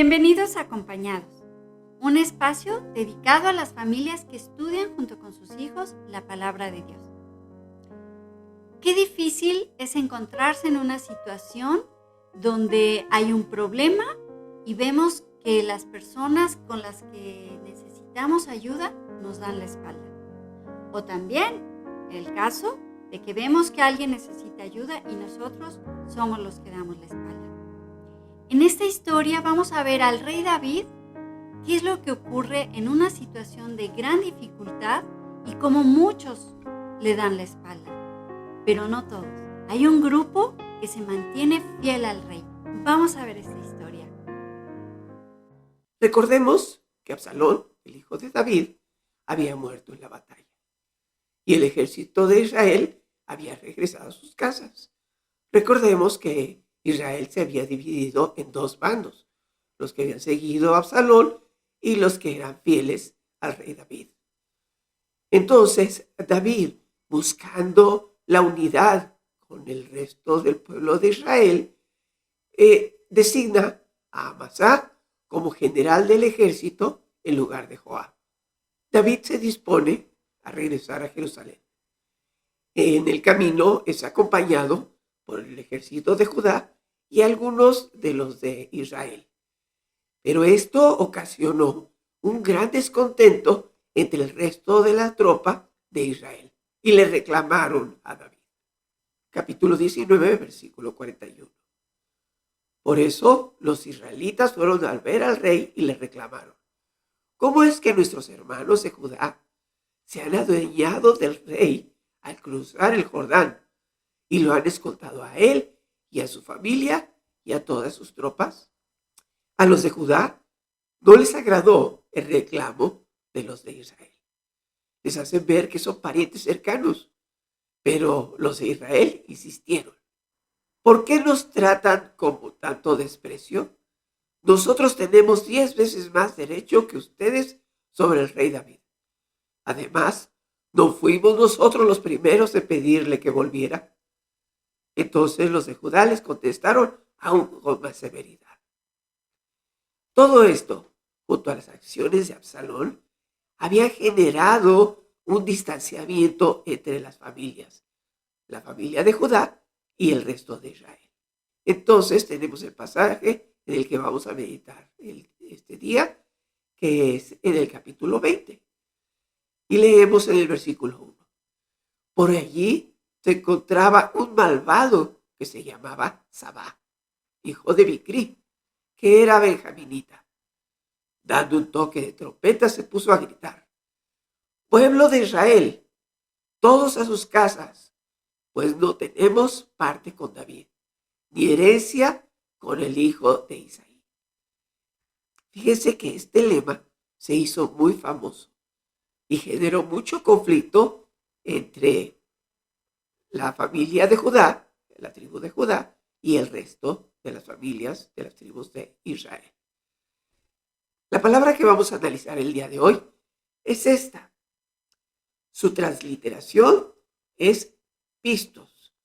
Bienvenidos a Acompañados, un espacio dedicado a las familias que estudian junto con sus hijos la palabra de Dios. Qué difícil es encontrarse en una situación donde hay un problema y vemos que las personas con las que necesitamos ayuda nos dan la espalda. O también el caso de que vemos que alguien necesita ayuda y nosotros somos los que damos la espalda. En esta historia vamos a ver al rey David qué es lo que ocurre en una situación de gran dificultad y cómo muchos le dan la espalda, pero no todos. Hay un grupo que se mantiene fiel al rey. Vamos a ver esta historia. Recordemos que Absalón, el hijo de David, había muerto en la batalla y el ejército de Israel había regresado a sus casas. Recordemos que Israel se había dividido en dos bandos, los que habían seguido a Absalón y los que eran fieles al rey David. Entonces, David, buscando la unidad con el resto del pueblo de Israel, designa a Amasá como general del ejército en lugar de Joab. David se dispone a regresar a Jerusalén. En el camino es acompañado por el ejército de Judá y algunos de los de Israel. Pero esto ocasionó un gran descontento entre el resto de la tropa de Israel y le reclamaron a David. Capítulo 19, versículo 41. Por eso los israelitas fueron a ver al rey y le reclamaron: ¿cómo es que nuestros hermanos de Judá se han adueñado del rey al cruzar el Jordán y lo han escoltado a él y a su familia y a todas sus tropas? A los de Judá no les agradó el reclamo de los de Israel. Les hacen ver que son parientes cercanos, pero los de Israel insistieron. ¿Por qué nos tratan con tanto desprecio? Nosotros tenemos 10 veces más derecho que ustedes sobre el rey David. Además, ¿no fuimos nosotros los primeros en pedirle que volviera? Entonces los de Judá les contestaron aún con más severidad. Todo esto, junto a las acciones de Absalón, había generado un distanciamiento entre las familias, la familia de Judá y el resto de Israel. Entonces tenemos el pasaje en el que vamos a meditar este día, que es en el capítulo 20. Y leemos en el versículo 1. Por allí se encontraba un malvado que se llamaba Sabá, hijo de Bicri, que era benjaminita. Dando un toque de trompeta se puso a gritar: pueblo de Israel, todos a sus casas, pues no tenemos parte con David, ni herencia con el hijo de Isaí. Fíjense que este lema se hizo muy famoso y generó mucho conflicto entre la familia de Judá, la tribu de Judá, y el resto de las familias de las tribus de Israel. La palabra que vamos a analizar el día de hoy es esta. Su transliteración es pistos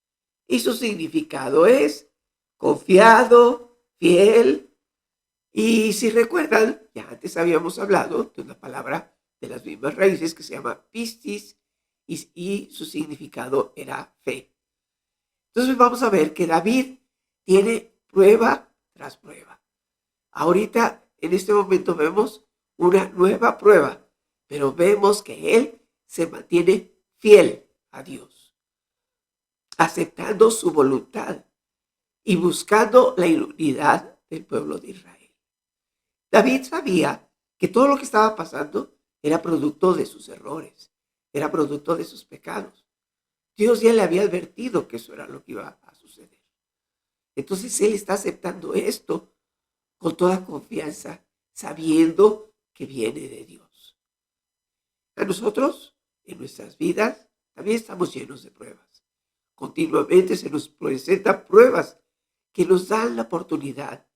y su significado es confiado, fiel. Y si recuerdan, ya antes habíamos hablado de una palabra de las mismas raíces que se llama pistis y su significado era fe. Entonces vamos a ver que David tiene prueba tras prueba. Ahorita, en este momento, vemos una nueva prueba, pero vemos que él se mantiene fiel a Dios, aceptando su voluntad y buscando la unidad del pueblo de Israel. David sabía que todo lo que estaba pasando era producto de sus errores, era producto de sus pecados. Dios ya le había advertido que eso era lo que iba a suceder. Entonces él está aceptando esto con toda confianza, sabiendo que viene de Dios. A nosotros, en nuestras vidas, también estamos llenos de pruebas. Continuamente se nos presentan pruebas que nos dan la oportunidad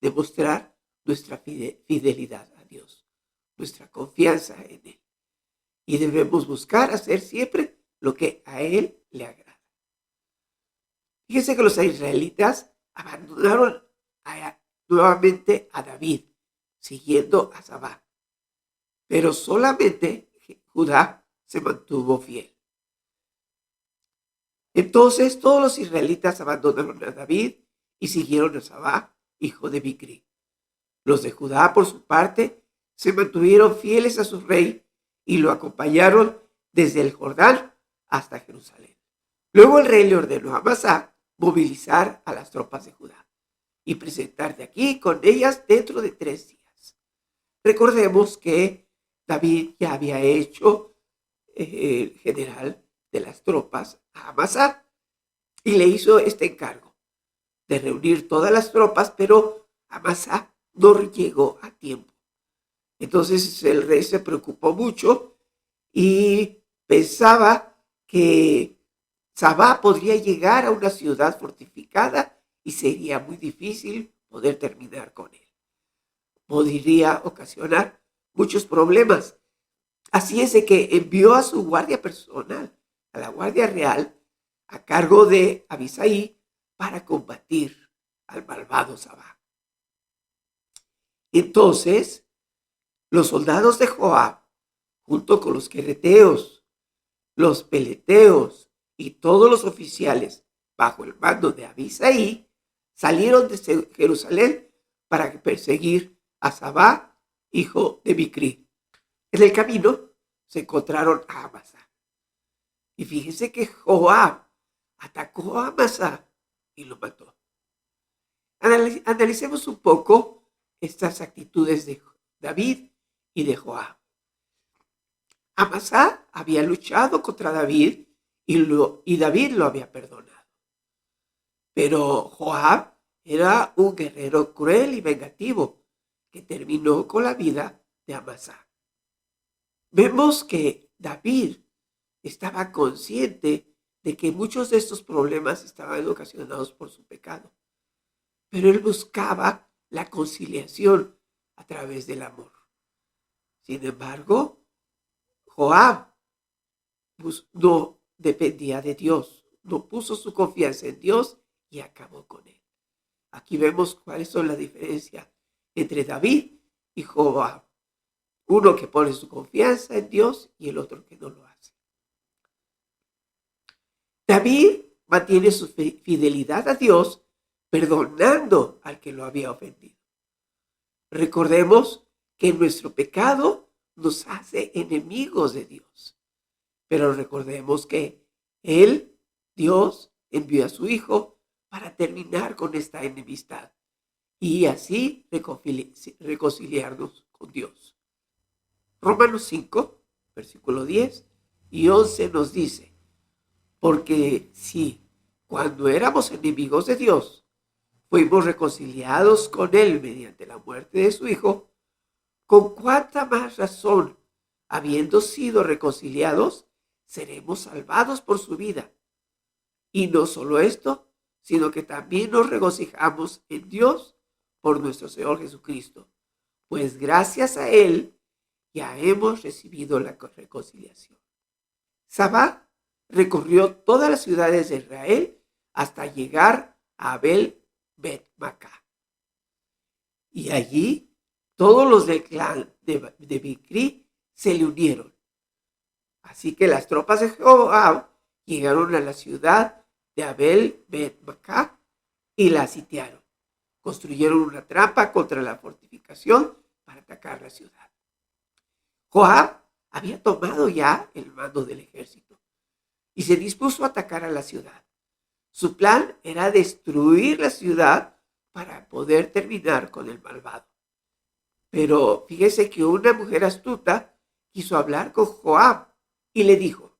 de mostrar nuestra fidelidad a Dios, nuestra confianza en Él. Y debemos buscar hacer siempre lo que a Él le agrada. Fíjense que los israelitas abandonaron a nuevamente a David, siguiendo a Sabá. Pero solamente Judá se mantuvo fiel. Entonces todos los israelitas abandonaron a David y siguieron a Sabá, hijo de Bicri. Los de Judá, por su parte, se mantuvieron fieles a su rey y lo acompañaron desde el Jordán hasta Jerusalén. Luego el rey le ordenó a Amasá movilizar a las tropas de Judá y presentarte aquí con ellas dentro de 3 días. Recordemos que David ya había hecho el general de las tropas a Amasá y le hizo este encargo de reunir todas las tropas, pero Amasá no llegó a tiempo. Entonces el rey se preocupó mucho y pensaba que Sabá podría llegar a una ciudad fortificada y sería muy difícil poder terminar con él. Podría ocasionar muchos problemas. Así es de que envió a su guardia personal, a la guardia real, a cargo de Abisaí, para combatir al malvado Sabá. Entonces, los soldados de Joab, junto con los quereteos, los peleteos y todos los oficiales bajo el mando de Abisaí, salieron de Jerusalén para perseguir a Sabá, hijo de Bicri. En el camino se encontraron a Amasá. Y fíjense que Joab atacó a Amasá y lo mató. Analicemos un poco estas actitudes de David y de Joab. Amasá había luchado contra David y David lo había perdonado. Pero Joab era un guerrero cruel y vengativo que terminó con la vida de Amasá. Vemos que David estaba consciente de que muchos de estos problemas estaban ocasionados por su pecado, pero él buscaba la conciliación a través del amor. Sin embargo, Joab no dependía de Dios, no puso su confianza en Dios y acabó con él. Aquí vemos cuáles son las diferencias entre David y Joab. Uno que pone su confianza en Dios y el otro que no lo hace. David mantiene su fidelidad a Dios perdonando al que lo había ofendido. Recordemos que nuestro pecado nos hace enemigos de Dios. Pero recordemos que Dios, envió a su Hijo para terminar con esta enemistad y así reconciliarnos con Dios. Romanos 5, versículo 10 y 11 nos dice: porque si, cuando éramos enemigos de Dios, fuimos reconciliados con Él mediante la muerte de su Hijo, ¿con cuánta más razón, habiendo sido reconciliados, seremos salvados por su vida? Y no solo esto, sino que también nos regocijamos en Dios por nuestro Señor Jesucristo, pues gracias a Él ya hemos recibido la reconciliación. Sabá recorrió todas las ciudades de Israel hasta llegar a Abel Bet Macá. Y allí todos los del clan de Bicri se le unieron. Así que las tropas de Joab llegaron a la ciudad de Abel Bet Macá y la sitiaron. Construyeron una trampa contra la fortificación para atacar la ciudad. Joab había tomado ya el mando del ejército y se dispuso a atacar a la ciudad. Su plan era destruir la ciudad para poder terminar con el malvado. Pero fíjese que una mujer astuta quiso hablar con Joab y le dijo: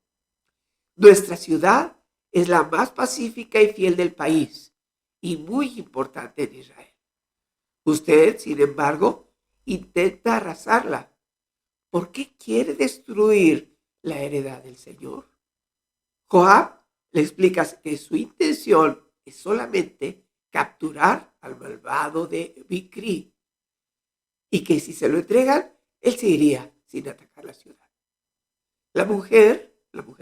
nuestra ciudad es la más pacífica y fiel del país y muy importante en Israel. Usted, sin embargo, intenta arrasarla. ¿Por qué quiere destruir la heredad del Señor? Joab le explica que su intención es solamente capturar al malvado de Bicri y que si se lo entregan, él se iría sin atacar la ciudad. La mujer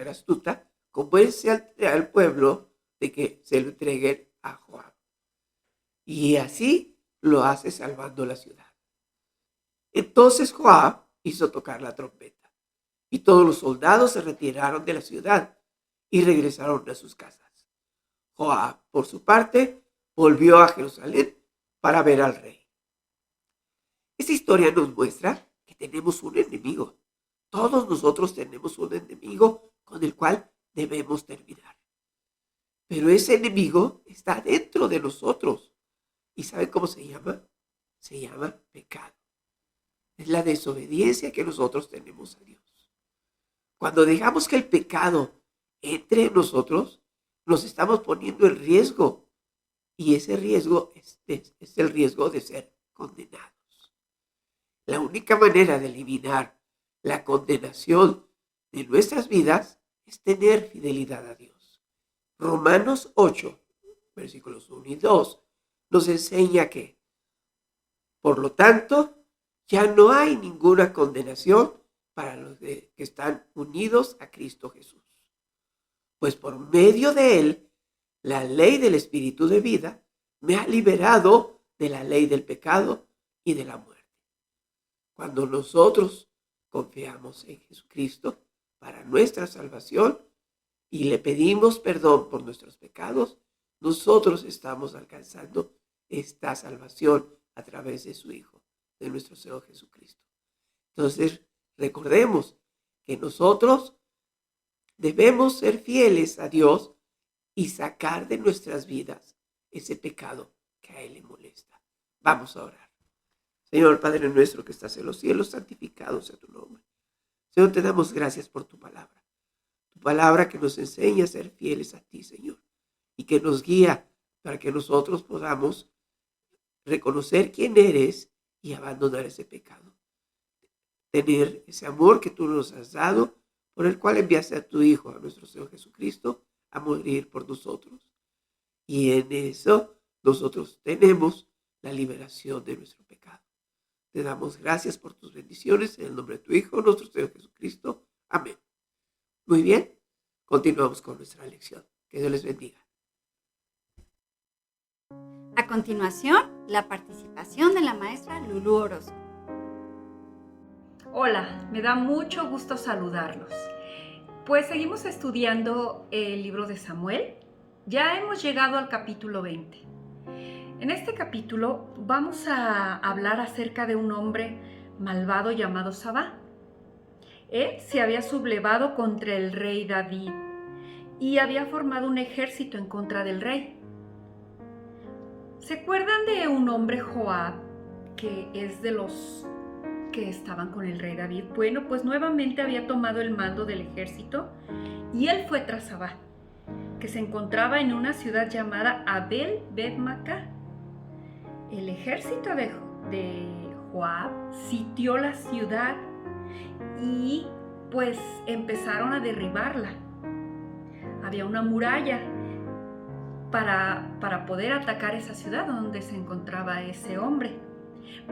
astuta, convence al pueblo de que se lo entreguen a Joab. Y así lo hace salvando la ciudad. Entonces Joab hizo tocar la trompeta, y todos los soldados se retiraron de la ciudad y regresaron a sus casas. Joab, por su parte, volvió a Jerusalén para ver al rey. Esta historia nos muestra que tenemos un enemigo. Todos nosotros tenemos un enemigo con el cual debemos terminar. Pero ese enemigo está dentro de nosotros. ¿Y saben cómo se llama? Se llama pecado. Es la desobediencia que nosotros tenemos a Dios. Cuando dejamos que el pecado entre en nosotros, nos estamos poniendo en riesgo. Y ese riesgo es el riesgo de ser condenados. La única manera de eliminar la condenación de nuestras vidas es tener fidelidad a Dios. Romanos 8, versículos 1 y 2, nos enseña que, por lo tanto, ya no hay ninguna condenación para los que están unidos a Cristo Jesús. Pues por medio de Él, la ley del Espíritu de vida me ha liberado de la ley del pecado y de la muerte. Cuando nosotros confiamos en Jesucristo para nuestra salvación y le pedimos perdón por nuestros pecados, nosotros estamos alcanzando esta salvación a través de su Hijo, de nuestro Señor Jesucristo. Entonces, recordemos que nosotros debemos ser fieles a Dios y sacar de nuestras vidas ese pecado que a Él le molesta. Vamos a orar. Señor Padre nuestro que estás en los cielos, santificado sea tu nombre. Señor, te damos gracias por tu palabra que nos enseña a ser fieles a ti, Señor, y que nos guía para que nosotros podamos reconocer quién eres y abandonar ese pecado. Tener ese amor que tú nos has dado, por el cual enviaste a tu Hijo, a nuestro Señor Jesucristo, a morir por nosotros. Y en eso nosotros tenemos la liberación de nuestro pecado. Te damos gracias por tus bendiciones en el nombre de tu Hijo, nuestro Señor Jesucristo. Amén. Muy bien, continuamos con nuestra lección. Que Dios les bendiga. A continuación, la participación de la maestra Lulú Orozco. Hola, me da mucho gusto saludarlos. Pues seguimos estudiando el libro de Samuel. Ya hemos llegado al capítulo 20. En este capítulo vamos a hablar acerca de un hombre malvado llamado Sabá. Él se había sublevado contra el rey David y había formado un ejército en contra del rey. ¿Se acuerdan de un hombre Joab que es de los que estaban con el rey David? Bueno, pues nuevamente había tomado el mando del ejército y él fue tras Sabá, que se encontraba en una ciudad llamada Abel Bet-Maacah. El ejército de Joab sitió la ciudad y pues empezaron a derribarla. Había una muralla para poder atacar esa ciudad donde se encontraba ese hombre.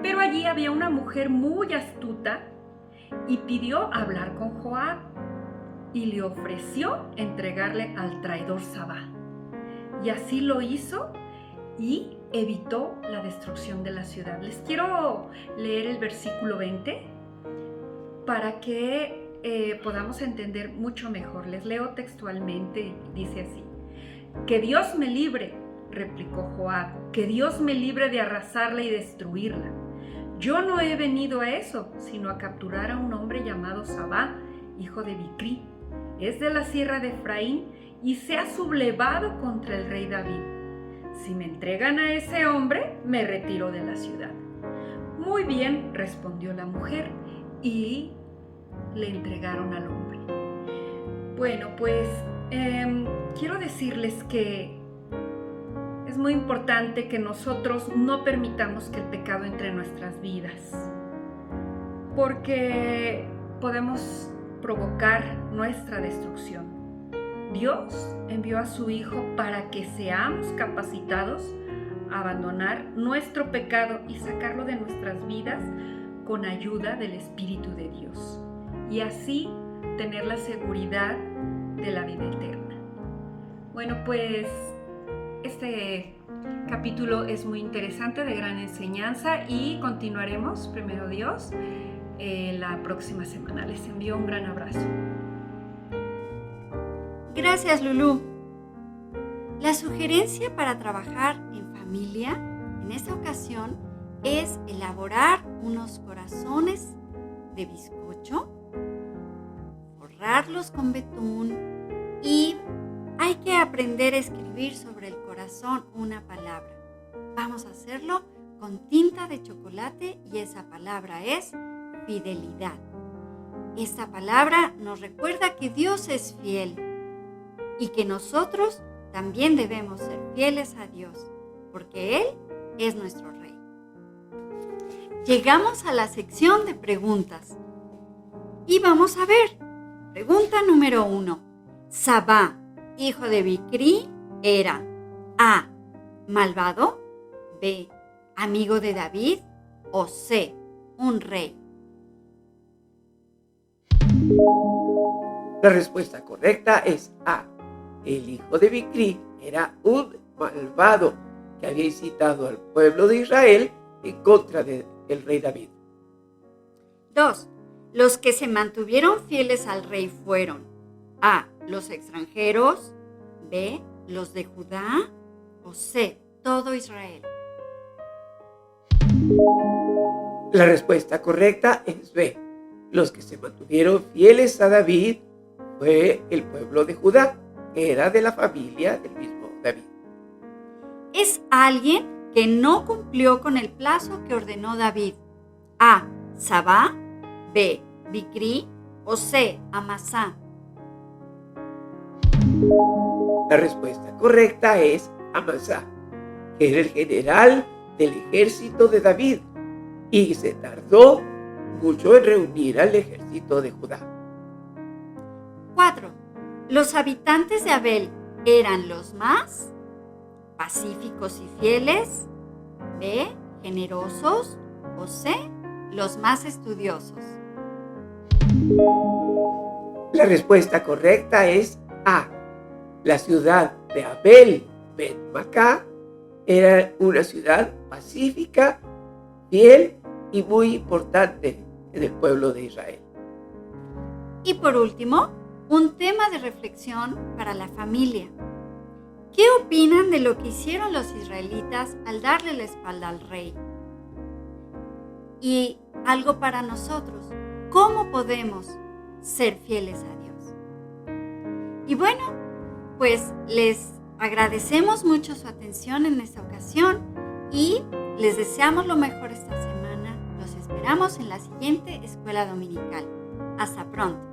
Pero allí había una mujer muy astuta y pidió hablar con Joab y le ofreció entregarle al traidor Sabá. Y así lo hizo y evitó la destrucción de la ciudad. Les quiero leer el versículo 20 para que podamos entender mucho mejor. Les leo textualmente, dice así: «Que Dios me libre», replicó Joab, «que Dios me libre de arrasarla y destruirla. Yo no he venido a eso, sino a capturar a un hombre llamado Sabá, hijo de Bicri. Es de la sierra de Efraín y se ha sublevado contra el rey David. Si me entregan a ese hombre, me retiro de la ciudad». «Muy bien», respondió la mujer, y le entregaron al hombre. Bueno, pues quiero decirles que es muy importante que nosotros no permitamos que el pecado entre en nuestras vidas, porque podemos provocar nuestra destrucción. Dios envió a su Hijo para que seamos capacitados a abandonar nuestro pecado y sacarlo de nuestras vidas con ayuda del Espíritu de Dios, y así tener la seguridad de la vida eterna. Bueno, pues este capítulo es muy interesante, de gran enseñanza, y continuaremos, primero Dios, la próxima semana. Les envío un gran abrazo. Gracias, Lulú. La sugerencia para trabajar en familia en esta ocasión es elaborar unos corazones de bizcocho, forrarlos con betún y hay que aprender a escribir sobre el corazón una palabra. Vamos a hacerlo con tinta de chocolate y esa palabra es fidelidad. Esta palabra nos recuerda que Dios es fiel y que nosotros también debemos ser fieles a Dios, porque Él es nuestro Rey. Llegamos a la sección de preguntas y vamos a ver. Pregunta número 1. Sabá, hijo de Bicri, era A, malvado, B, amigo de David o C, un rey. La respuesta correcta es A. El hijo de Bicri era un malvado que había incitado al pueblo de Israel en contra del rey David. 2. Los que se mantuvieron fieles al rey fueron A, los extranjeros, B, los de Judá o C, todo Israel. La respuesta correcta es B. Los que se mantuvieron fieles a David fue el pueblo de Judá, que era de la familia del mismo David. Es alguien que no cumplió con el plazo que ordenó David. A, Sabá, B, Bicri o C, Amasá. La respuesta correcta es Amasá, que era el general del ejército de David y se tardó mucho en reunir al ejército de Judá. 4. Los habitantes de Abel eran los más pacíficos y fieles, B, generosos o C, los más estudiosos. La respuesta correcta es A. La ciudad de Abel Bet-Macá era una ciudad pacífica, fiel y muy importante en el pueblo de Israel. Y por último, un tema de reflexión para la familia. ¿Qué opinan de lo que hicieron los israelitas al darle la espalda al rey? Y algo para nosotros, ¿cómo podemos ser fieles a Dios? Y bueno, pues les agradecemos mucho su atención en esta ocasión y les deseamos lo mejor esta semana. Los esperamos en la siguiente escuela dominical. Hasta pronto.